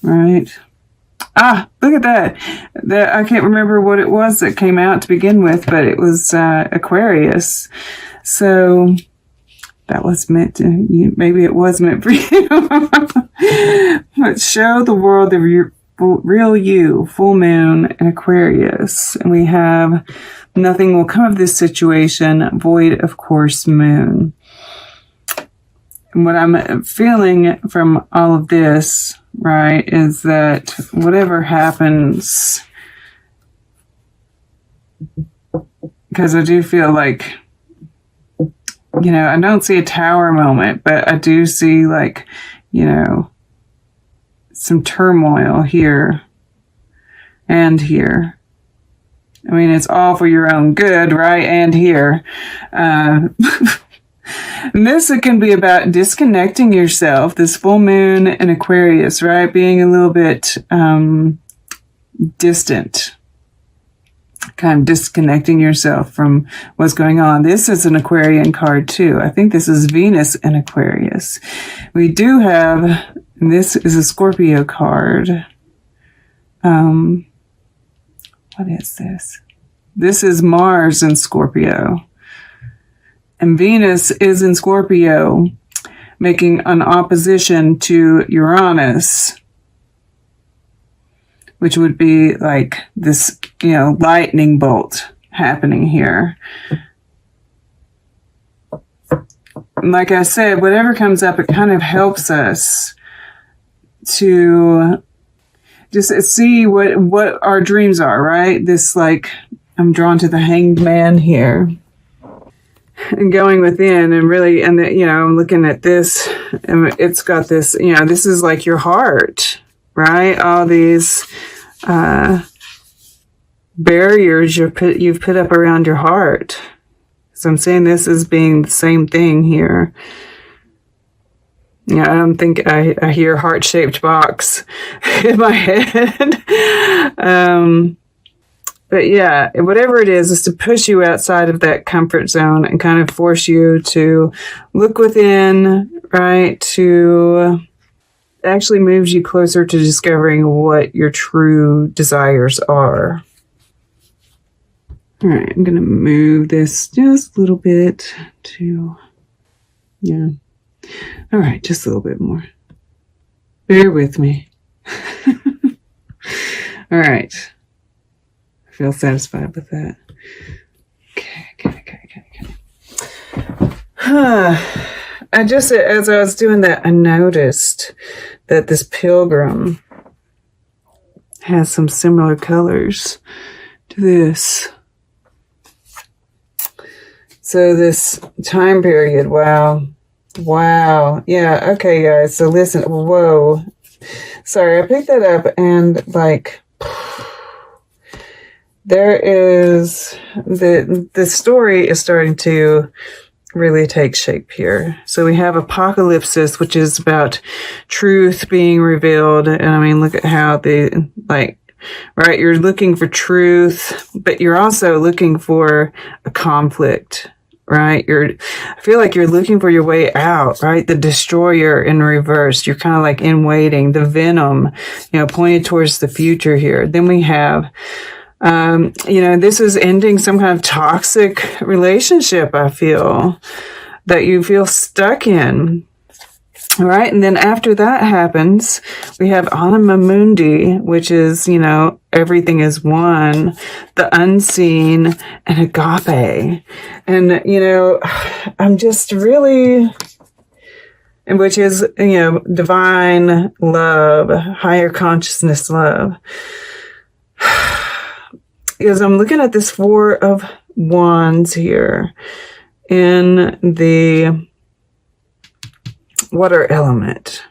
right? Ah, look at that. I can't remember what it was that came out to begin with, but it was Aquarius. So that was meant to you. Maybe it was meant for you. But show the world the real you, full moon and Aquarius. And we have nothing will come of this situation, void of course, moon. And what I'm feeling from all of this, right, is that whatever happens, because I do feel like, you know, I don't see a tower moment, but I do see, like, you know, some turmoil here and here. I mean, it's all for your own good, right? And here. And this, it can be about disconnecting yourself, this full moon in Aquarius, right? Being a little bit distant, kind of disconnecting yourself from what's going on. This is an Aquarian card too. I think this is Venus in Aquarius. We do have, and this is a Scorpio card. What is this? This is Mars in Scorpio. And Venus is in Scorpio, making an opposition to Uranus, which would be like this, you know, lightning bolt happening here. And like I said, whatever comes up, it kind of helps to just see what our dreams are, right? This, like, I'm drawn to the Hanged Man here. And going within and really, and the, you know, I'm looking at this, and it's got this, you know, this is like your heart, right? All these barriers you've put up around your heart. So I'm saying this as being the same thing here. Yeah, I don't think I hear heart-shaped box in my head. But yeah, whatever it is to push you outside of that comfort zone and kind of force you to look within, right? To actually moves you closer to discovering what your true desires are. All right, I'm going to move this just a little bit to, yeah. All right, just a little bit more. Bear with me. All right. Feel satisfied with that. Okay. I just, as I was doing that, I noticed that this pilgrim has some similar colors to this. So this time period, wow. Yeah, okay, guys. So listen, whoa. Sorry, I picked that up and, like, there is, the story is starting to really take shape here. So we have Apocalypsis, which is about truth being revealed. And I mean, look at how they, like, right, you're looking for truth, but you're also looking for a conflict, right? I feel like you're looking for your way out, right? The destroyer in reverse. You're kind of like in waiting. The venom, you know, pointed towards the future here. Then we have, you know, this is ending some kind of toxic relationship, I feel, that you feel stuck in. All right. And then after that happens, we have Anima Mundi, which is, you know, everything is one, the unseen, and agape. And, you know, I'm just really, and which is, you know, divine love, higher consciousness love. Because I'm looking at this Four of Wands here in the water element.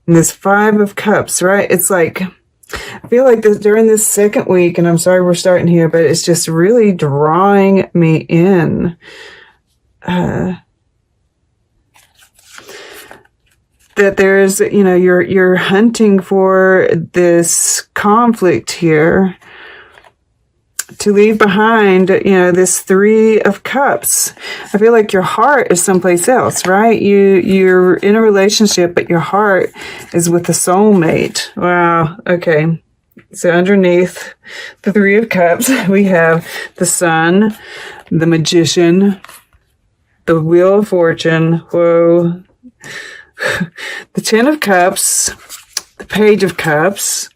And this Five of Cups, right? It's like, I feel like this during this second week, and I'm sorry we're starting here, but it's just really drawing me in. That there's, you know, you're hunting for this conflict here to leave behind, this Three of Cups. I feel like your heart is someplace else, right? You're in a relationship, but your heart is with a soulmate. Wow. Okay. So underneath the Three of Cups, we have the Sun, the Magician, the Wheel of Fortune. Whoa. The Ten of Cups, the Page of Cups,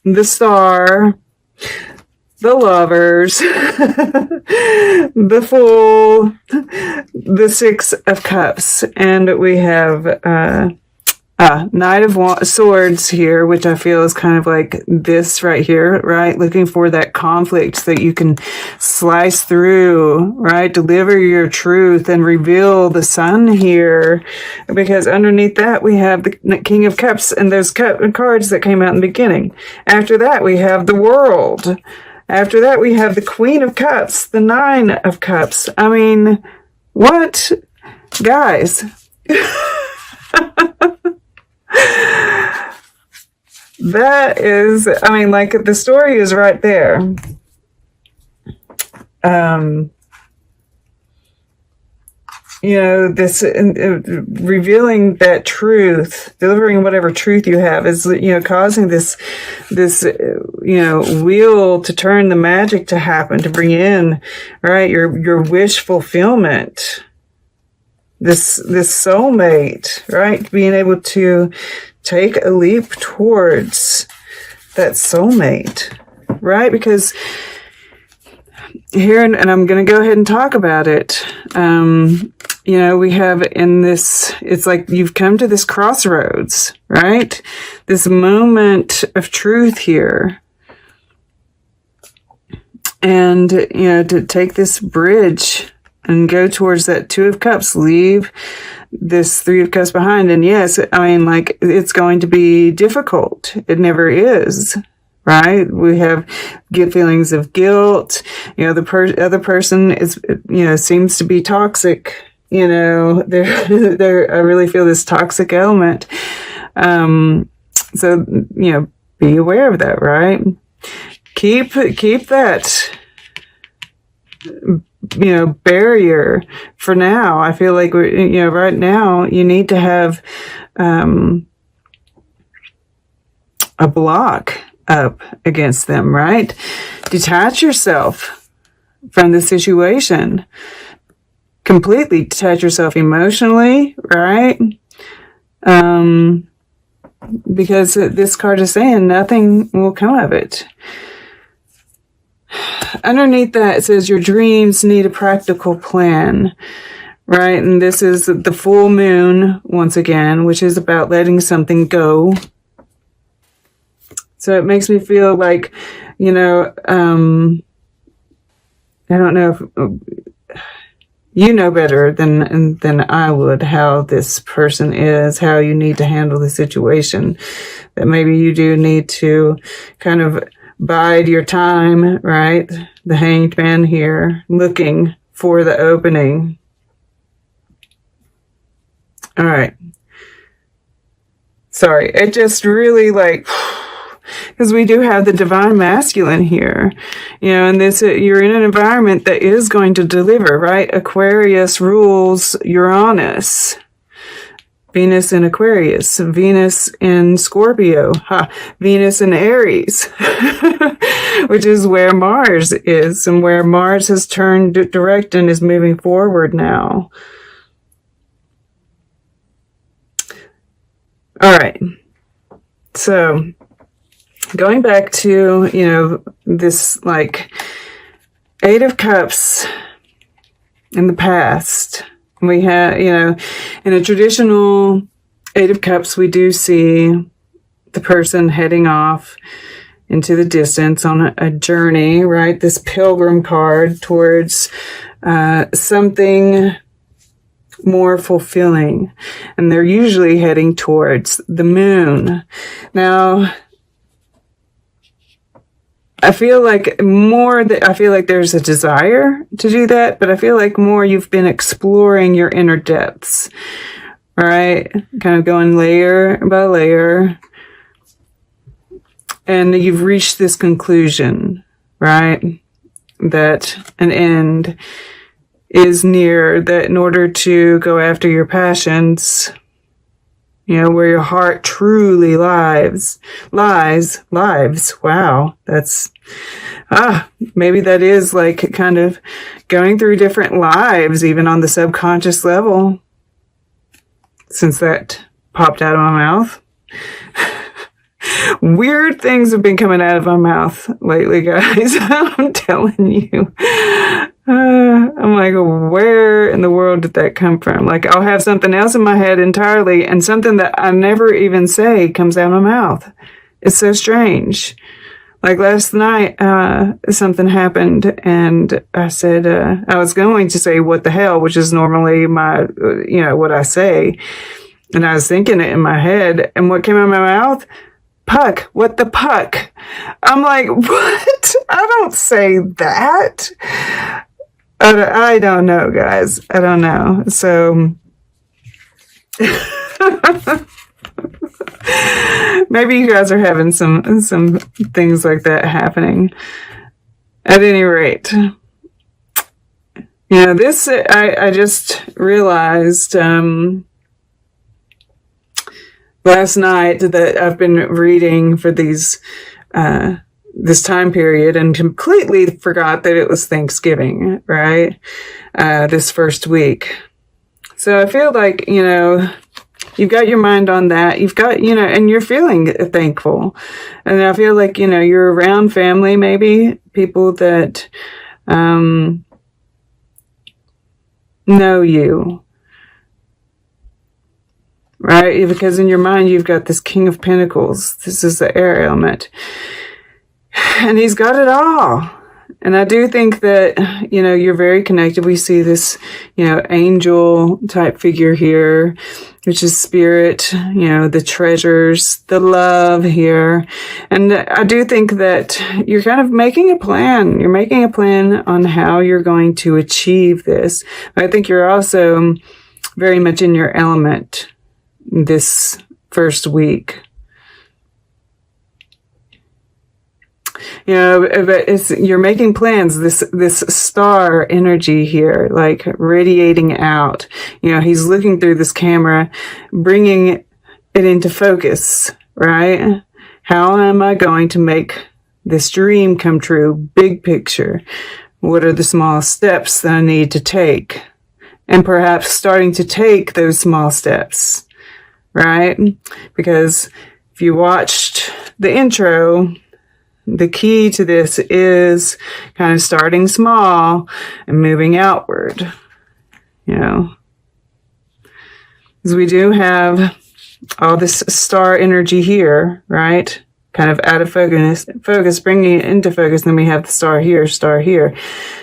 the Star, the Lovers, the Fool, the Six of Cups, and we have Knight of Swords here, which I feel is kind of like this right here, right? Looking for that conflict so that you can slice through, right? Deliver your truth and reveal the Sun here. Because underneath that, we have the King of Cups and those cards that came out in the beginning. After that, we have the World. After that, we have the Queen of Cups, the Nine of Cups. I mean, what? Guys. That is, I mean, like, the story is right there. This revealing that truth, delivering whatever truth you have is, causing this wheel to turn, the magic to happen, to bring in, right, your wish fulfillment. This soulmate, right? Being able to take a leap towards that soulmate, right? Because here, and I'm going to go ahead and talk about it. We have in this, it's like you've come to this crossroads, right? This moment of truth here. And, to take this bridge and go towards that Two of Cups, leave this Three of Cups behind. And yes, I mean, like, it's going to be difficult. It never is, right? We get feelings of guilt. The other person is, seems to be toxic. I really feel this toxic element. So, be aware of that, right? Keep that, barrier for now. I feel like right now you need to have, a block up against them, right? Detach yourself from the situation. Completely detach yourself emotionally, right? Because this card is saying nothing will come of it. Underneath that, it says your dreams need a practical plan, right? And this is the full moon, once again, which is about letting something go. So it makes me feel like, I don't know if you know better than I would how this person is, how you need to handle the situation. That maybe you do need to kind of bide your time, right? The Hanged Man here, looking for the opening. All right. Sorry, it just really because we do have the Divine Masculine here, and this, you're in an environment that is going to deliver, right? Aquarius rules Uranus. Venus in Aquarius, Venus in Scorpio, Venus in Aries, which is where Mars is, and where Mars has turned direct and is moving forward now. All right. So going back to, this Eight of Cups in the past. We have, in a traditional Eight of Cups, we do see the person heading off into the distance on a journey, right? This pilgrim card towards something more fulfilling. And they're usually heading towards the moon. Now, I feel like there's a desire to do that, but I feel like more you've been exploring your inner depths, right? Kind of going layer by layer. And you've reached this conclusion, right? that an end is near, that in order to go after your passions, where your heart truly lies. Wow. That's, maybe that is like kind of going through different lives, even on the subconscious level, since that popped out of my mouth. Weird things have been coming out of my mouth lately, guys. I'm telling you. I'm like, where in the world did that come from? Like, I'll have something else in my head entirely, and something that I never even say comes out of my mouth. It's so strange. Like last night, something happened, and I said, I was going to say, what the hell, which is normally my, what I say. And I was thinking it in my head, and what came out of my mouth? Puck, what the puck? I'm like, what? I don't say that. I don't know, guys. I don't know. So maybe you guys are having some things like that happening. At any rate, this, I just realized, last night that I've been reading for this time period and completely forgot that it was Thanksgiving, right? This first week. So I feel like, you've got your mind on that. You've got, and you're feeling thankful. And I feel like, you're around family, maybe people that, know you. Right? Because in your mind, you've got this King of Pentacles. This is the air element. And he's got it all. And I do think that, you're very connected. We see this, angel type figure here, which is spirit, the treasures, the love here. And I do think that you're kind of making a plan. You're making a plan on how you're going to achieve this. But I think you're also very much in your element this first week. But you're making plans, this star energy here, like radiating out. He's looking through this camera, bringing it into focus, right? How am I going to make this dream come true? Big picture. What are the small steps that I need to take? And perhaps starting to take those small steps. Right? Because if you watched the intro, the key to this is kind of starting small and moving outward. Because we do have all this star energy here, right? Kind of out of focus, bringing it into focus. Then we have the star here.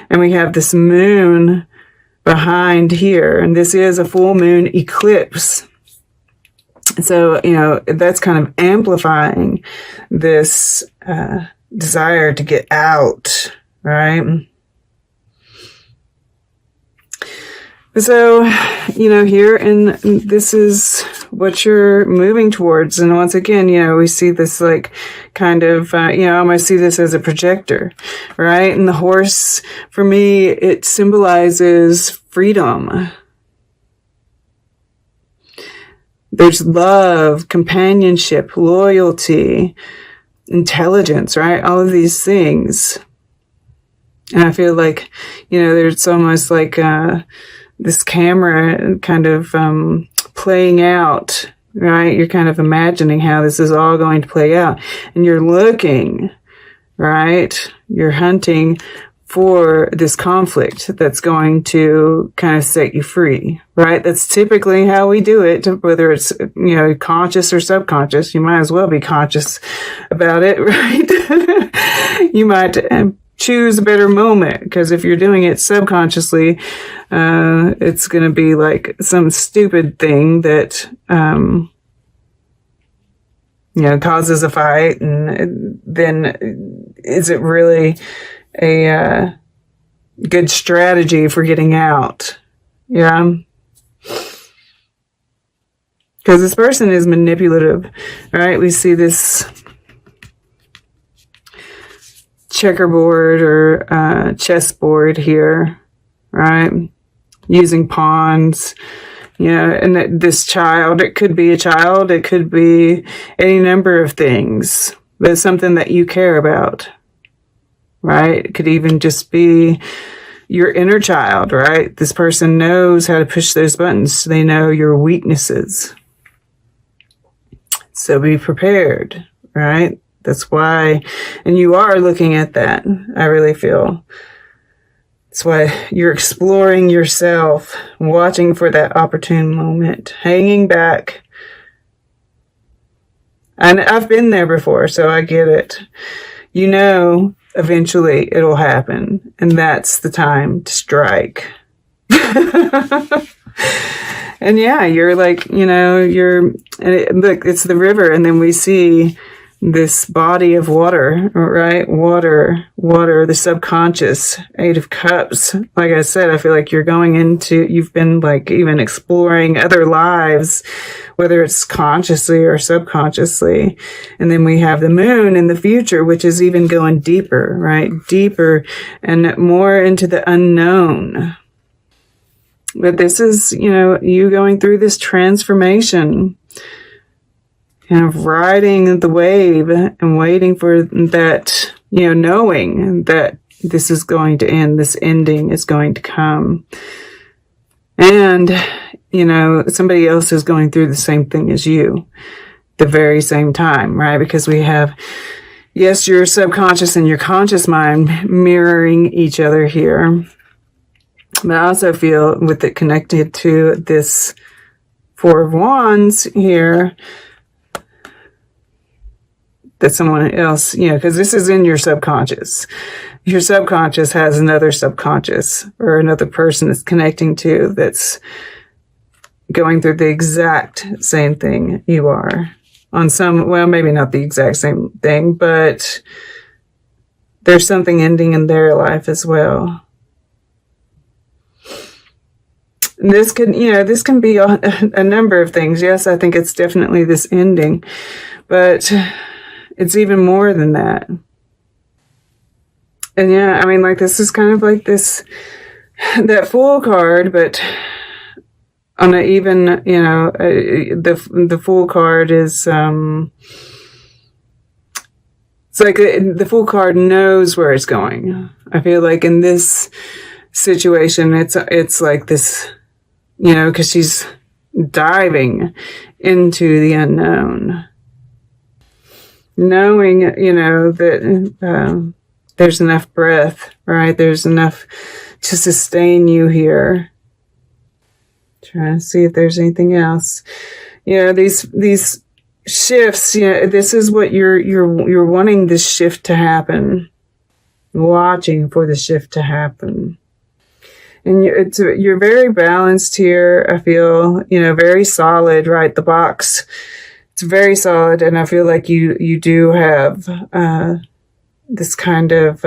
And we have this moon behind here. And this is a full moon eclipse. So, that's kind of amplifying this desire to get out, right? So, here, and this is what you're moving towards. And once again, we see this like kind of, I almost see this as a projector, right? And the horse, for me, it symbolizes freedom. There's love, companionship, loyalty, intelligence, right? All of these things. And I feel like, there's almost like this camera kind of playing out, right? You're kind of imagining how this is all going to play out. And you're looking, right? You're hunting for this conflict that's going to kind of set you free, right? That's typically how we do it, whether it's, conscious or subconscious. You might as well be conscious about it, right? You might choose a better moment, because if you're doing it subconsciously, it's going to be like some stupid thing that, causes a fight. And then is it really a good strategy for getting out? Yeah. Because this person is manipulative, right? We see this checkerboard or chessboard here, right? Using pawns, and this child, it could be a child, it could be any number of things, but it's something that you care about, right? It could even just be your inner child, right? This person knows how to push those buttons. They know your weaknesses. So be prepared, right? That's why, and you are looking at that, I really feel. That's why you're exploring yourself, watching for that opportune moment, hanging back. And I've been there before, so I get it. Eventually it'll happen, and that's the time to strike. And yeah, you're like, look, it's the river, and then we see this body of water, right? Water, the subconscious, 8 of Cups. Like I said, I feel like you've been like even exploring other lives, whether it's consciously or subconsciously. And then we have the moon in the future, which is even going deeper, right? Deeper and more into the unknown. But this is, you going through this transformation, kind of riding the wave and waiting for that, knowing that this is going to end, this ending is going to come. And, somebody else is going through the same thing as you, the very same time, right? Because we have, yes, your subconscious and your conscious mind mirroring each other here. But I also feel with it connected to this 4 of Wands here, that someone else, because this is in your subconscious. Your subconscious has another subconscious or another person that's connecting to, that's going through the exact same thing you are. Maybe not the exact same thing, but there's something ending in their life as well. And this can be a number of things. Yes, I think it's definitely this ending, but it's even more than that. And yeah, this is kind of like that Fool card, but on an even, the Fool card is, it's like the Fool card knows where it's going. I feel like in this situation, it's like this, because she's diving into the unknown. Knowing, that there's enough breath, right? There's enough to sustain you here. Trying to see if there's anything else. These shifts, this is what you're wanting this shift to happen. Watching for the shift to happen. And you're very balanced here, I feel, very solid, right? The box, it's very solid, and I feel like you do have this kind of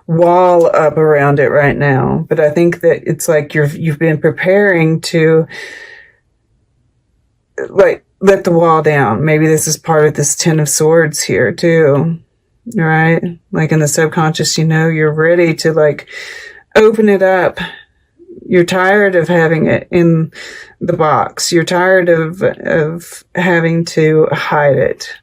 wall up around it right now. But I think that it's like you've been preparing to like let the wall down. Maybe this is part of this 10 of Swords here too, right? Like in the subconscious, you're ready to like open it up. You're tired of having it in the box. You're tired of having to hide it.